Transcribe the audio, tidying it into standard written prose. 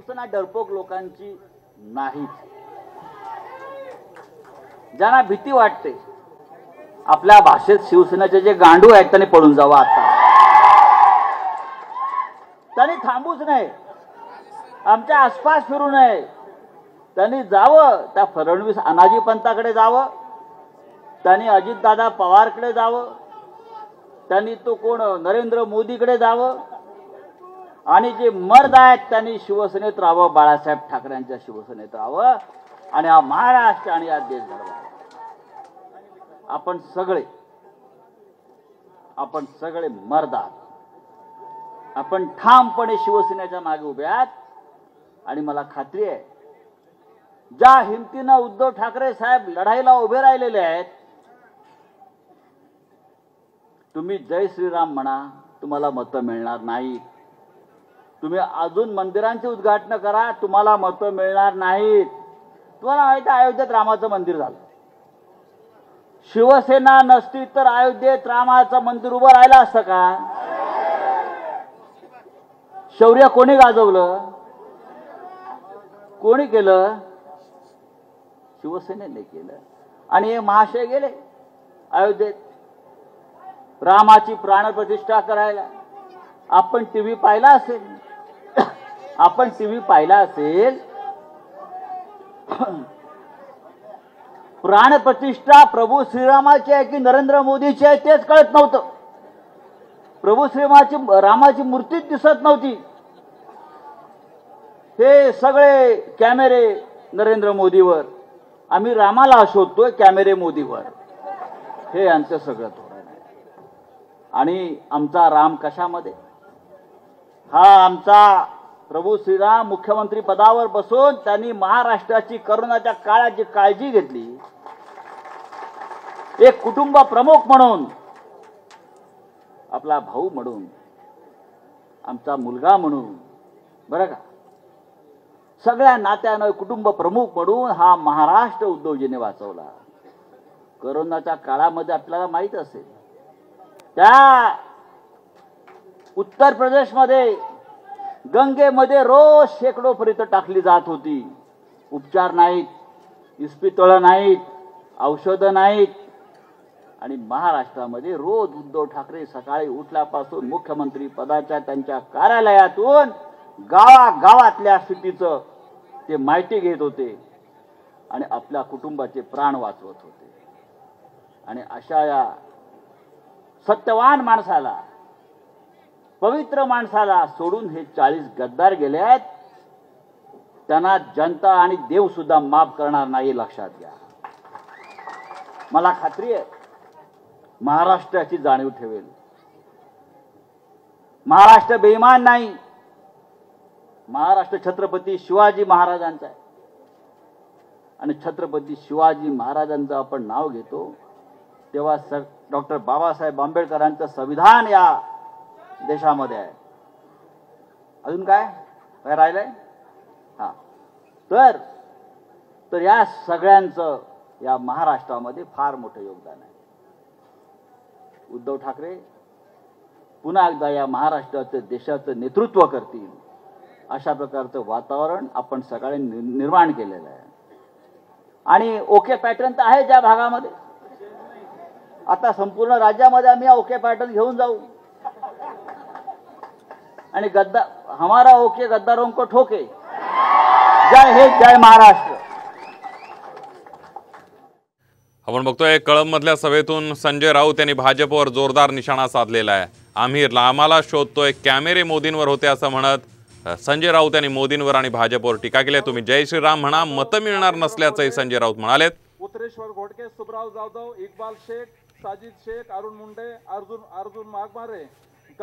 शिवसेना डरपोक लोकांची नाहीच. ज्यांना भीती वाटते आपल्या भाषेत शिवसेनेचे जे गांडू आहेत त्यांनी पळून जावं. आता त्यांनी थांबूच नये, आमच्या आसपास फिरू नये. त्यांनी जावं त्या फडणवीस अनाजी पंताकडे जावं, त्यांनी अजितदादा पवारकडे जावं, त्यांनी तो कोण नरेंद्र मोदीकडे जावं, आणि जे मर्द आहेत त्यांनी शिवसेनेत राहावं, बाळासाहेब ठाकरेंच्या शिवसेनेत राहावं आणि हा महाराष्ट्र आणि हा देश घडवावा. आपण सगळे मर्द आहात. आपण ठामपणे शिवसेनेच्या मागे उभे आहात. आणि मला खात्री आहे ज्या हिमतीनं उद्धव ठाकरे साहेब लढाईला उभे राहिलेले आहेत, तुम्ही जय श्रीराम म्हणा, तुम्हाला मतं मिळणार नाहीत. तुम्ही अजून मंदिरांचे उद्घाटन करा, तुम्हाला मतं मिळणार नाहीत. तुम्हाला माहिती आहे अयोध्येत रामाचं मंदिर झालं. शिवसेना नसती तर अयोध्येत रामाचं मंदिर उभं राहिलं असतं का? शौर्य कोणी गाजवलं? कोणी केलं? शिवसेनेने केलं. आणि हे महाशय गेले अयोध्येत रामाची प्राणप्रतिष्ठा करायला. आपण टीव्ही पाहिला असेल, प्राणप्रतिष्ठा प्रभू श्रीरामाची आहे की नरेंद्र मोदीची आहे तेच कळत नव्हतं. प्रभू रामाची मूर्तीच दिसत नव्हती. हे सगळे कॅमेरे नरेंद्र मोदीवर, आम्ही रामाला शोधतोय कॅमेरे मोदीवर. हे यांचं सगळं धोरण आहे. आणि आमचा राम कशामध्ये? हा आमचा प्रभू श्रीराम मुख्यमंत्री पदावर बसून त्यांनी महाराष्ट्राची करोनाच्या काळात जी काळजी घेतली, एक कुटुंब प्रमुख म्हणून, आपला भाऊ म्हणून, आमचा मुलगा म्हणून, बरं का, सगळ्या नात्यानं कुटुंब प्रमुख म्हणून हा महाराष्ट्र उद्धवजीने वाचवला. करोनाच्या काळामध्ये आपल्याला माहित असेल त्या उत्तर प्रदेशमध्ये गंगेमध्ये रोज शेकडो पर्यंत टाकली जात होती. उपचार नाहीत, इस्पितळं नाहीत, औषधं नाहीत. आणि महाराष्ट्रामध्ये रोज उद्धव ठाकरे सकाळी उठल्यापासून मुख्यमंत्री पदाच्या त्यांच्या कार्यालयातून गावागावातल्या स्थितीचं ते माहिती घेत होते आणि आपल्या कुटुंबाचे प्राण वाचवत होते. आणि अशा या सत्यवान माणसाला, पवित्र माणसाला सोडून हे 40 गद्दार गेले आहेत. त्यांना जनता आणि देव सुद्धा माफ करणार नाही, लक्षात घ्या. मला खात्री आहे महाराष्ट्राची जाणीव ठेवेल. महाराष्ट्र बेईमान नाही. महाराष्ट्र छत्रपती शिवाजी महाराजांचा आहे. आणि छत्रपती शिवाजी महाराजांचं आपण नाव घेतो तेव्हा डॉक्टर बाबासाहेब आंबेडकरांचं संविधान या देशामध्ये आहे. अजून काय राहिलंय? हा, तर या सगळ्यांचं या महाराष्ट्रामध्ये फार मोठं योगदान आहे. उद्धव ठाकरे पुन्हा एकदा या महाराष्ट्राचं देशाचं नेतृत्व करतील अशा प्रकारचं वातावरण आपण सगळ्यांनी निर्माण केलेलं आहे. आणि ओके पॅटर्न तर आहे ज्या भागामध्ये. आता संपूर्ण राज्यामध्ये आम्ही ओके पॅटर्न घेऊन जाऊ आणि हमारा ओके गद्दारों को ठोके. जय हिंद, जय महाराष्ट्र. आपण बघतोय कळंबमधल्या सभेतून संजय राऊत यांनी भाजपवर जोरदार निशाणा साधलेला आहे. आम्ही रामाला शोधतोय, कॅमेरे मोदींवर होते असं म्हणत संजय राऊत यांनी मोदींवर आणि भाजपवर टीका केली. तुम्ही जय श्रीराम म्हणा, मतं मिळणार नसल्याचंही संजय राऊत म्हणाले. उत्तरेश्वर घोडके, सुब्राव जाधव, इक्बाल शेख, साजिद शेख, अरुण मुंडे, अर्जुन वाघमारे